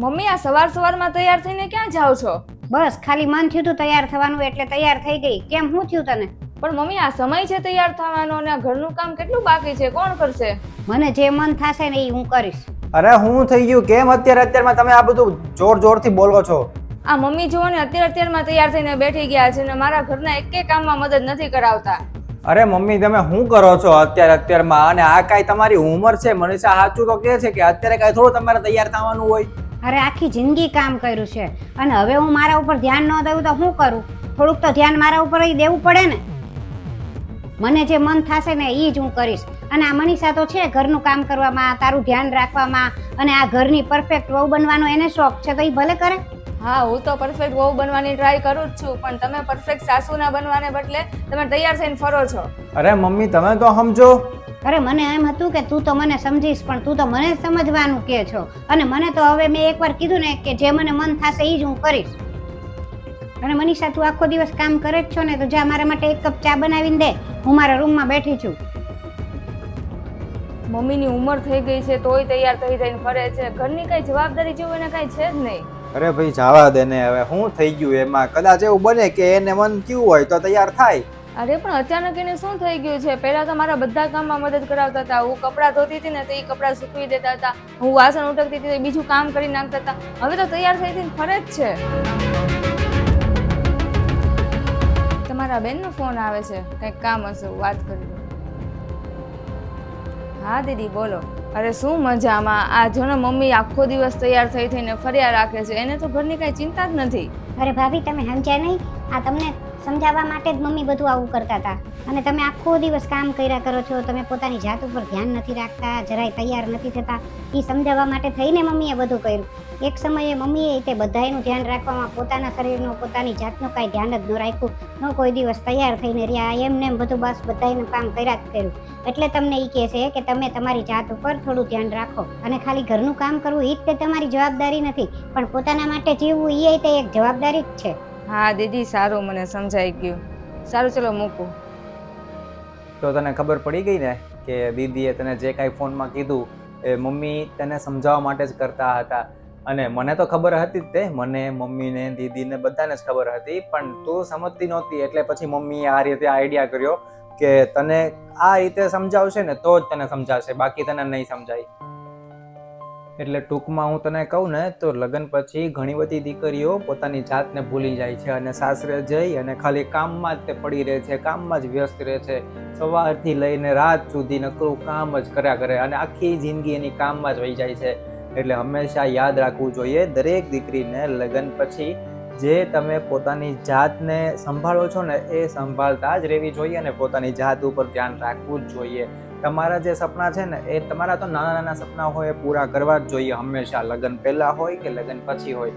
Mummy આ સવારમાં તૈયાર થઈને ક્યાં જાવ છો? બસ ખાલી મન થયું તું તૈયાર થવાનું એટલે તૈયાર થઈ ગઈ. કેમ શું થયું તને? પણ મમ્મી આ સમય છે તૈયાર થવાનો અને આ ઘરનું કામ કેટલું બાકી છે, કોણ કરશે? મને જે મન થશે ને એ હું કરીશ. અરે હું થઈ ગયું? કેમ અત્યારમાં તમે આ બધું જોરથી બોલો છો? આ મમ્મી જુઓ ને અત્યારમાં તૈયાર થઈને બેઠી ગયા છે ને મારા ઘરના એકે કામમાં મદદ નથી કરાવતા. અરે મમ્મી તમે શું કરો છો અત્યારમાં? અને આ કાંઈ તમારી ઉંમર છે? મનીષા સાચું તો કહે છે કે અત્યારે કાંઈ થોડું તમારે તૈયાર થવાનું હોય. અરે આખી જિંદગી કામ કર્યું છે અને હવે હું મારા ઉપર ધ્યાન ન દઉં તો શું કરું? થોડુંક તો ધ્યાન મારા ઉપર દેવું પડે ને. મને જે મન થશે ને એ જ હું કરીશ. અને આ મનીષા તો છે ઘરનું કામ કરવામાં, તારું ધ્યાન રાખવામાં અને આ ઘરની પરફેક્ટ વહુ બનવાનો એને શોખ છે તો એ ભલે કરે. હા, હું તો પરફેક્ટ વહુ બનવાની ટ્રાય કરું જ છું, પણ તમે પરફેક્ટ સાસુના બનવાને બદલે તમે તૈયાર થઈને ફરો છો. અરે મમ્મી તમે તો સમજો. અરે મને એમ હતું કે તું તો મને સમજીશ, પણ તું તો મને જ સમજવાનું કે છો. અને મને તો હવે મેં એકવાર કીધું ને કે જે મને મન થશે એ જ હું કરીશ. અને મનીષા તું આખો દિવસ કામ કરે જ છો ને, તો જા મારા માટે એક કપ ચા બનાવીને દે. હું મારા રૂમમાં બેઠી છું. મમ્મીની ઉંમર થઈ ગઈ છે તોય તૈયાર થઈ થઈને ફરે છે. ઘરની કઈ જવાબદારી જેવું એને કઈ છે જ નહીં. અરે ભાઈ જવા દે ને, હવે શું થઈ ગયું એમાં? કદાચ એવું બને કે એને મન થયું હોય તો તૈયાર થાય. અરે પણ અચાનક એને શું થઈ ગયું છે? પહેલા તો મારા બધા કામમાં મદદ કરાવતા હતા. હું કપડાં ધોતી હતી ને તો એ કપડાં સૂકવી દેતા હતા, હું વાસણ ઉટકતી હતી તો બીજું કામ કરી નાખતા હતા. હવે તો તૈયાર થઈ થઈને ફરે જ છે. તમારા બેનનો ફોન આવે છે, કંઈક કામ હશે, વાત કરી દો. હા દીદી બોલો. અરે શું મજામાં. આ જો ને મમ્મી આખો દિવસ તૈયાર થઈ થઈને ફર્યા રાખે છે, એને તો ઘરની કઈ ચિંતા જ નથી. અરે ભાભી તમે સમજ્યા નહીં? આ તમને સમજાવવા માટે જ મમ્મી બધું આવું કરતા હતા. અને તમે આખો દિવસ કામ કર્યા કરો છો, તમે પોતાની જાત ઉપર ધ્યાન નથી રાખતા, જરાય તૈયાર નથી થતા. એ સમજાવવા માટે થઈને મમ્મીએ બધું કર્યું. એક સમયે મમ્મીએ તે બધાયનું ધ્યાન રાખવામાં પોતાના શરીરનું, પોતાની જાતનું કાંઈ ધ્યાન જ ન રાખ્યું. ન કોઈ દિવસ તૈયાર થઈને રહ્યા. એમને એમ બધું બસ બધાયનું કામ કર્યા જ કર્યું. એટલે તમને એ કહે છે કે તમે તમારી જાત ઉપર થોડું ધ્યાન રાખો. અને ખાલી ઘરનું કામ કરવું એ જ તે તમારી જવાબદારી નથી, પણ પોતાના માટે જીવવું એ તે એક જવાબદારી જ છે. હા દીદી સારું, મને સમજાઈ ગયું. સારું ચલો મૂકું. તો તને ખબર પડી ગઈ ને કે દીદીએ તને જે કાંઈ ફોનમાં કીધું એ મમ્મી તને સમજાવવા માટે જ કરતા હતા. અને મને તો ખબર હતી જ તે, મને, મમ્મીને, દીદીને બધાને જ ખબર હતી, પણ તું સમજતી નહોતી. એટલે પછી મમ્મીએ આ રીતે આઈડિયા કર્યો કે તને આ રીતે સમજાવશે ને તો જ તને સમજાશે, બાકી તને નહીં સમજાય. એટલે ટૂંકમાં હું તને કહું ને તો લગ્ન પછી ઘણી બધી દીકરીઓ પોતાની જાતને ભૂલી જાય છે અને સાસરે જઈ અને ખાલી કામમાં જ તે પડી રહે છે, કામમાં જ વ્યસ્ત રહે છે. સવારથી લઈને રાત સુધી નકરું કામ જ કર્યા કરે અને આખી જિંદગી એની કામમાં જ વહી જાય છે. એટલે હંમેશા યાદ રાખવું જોઈએ દરેક દીકરીને, લગ્ન પછી જે તમે પોતાની જાતને સંભાળો છો ને એ સંભાળતા જ રહેવી જોઈએ અને પોતાની જાત ઉપર ધ્યાન રાખવું જ જોઈએ. તમારા જે સપના છે ને એ તમારા તો નાના નાના સપના હોય એ પૂરા કરવા જ જોઈએ હંમેશા, લગ્ન પહેલા હોય કે લગ્ન પછી હોય.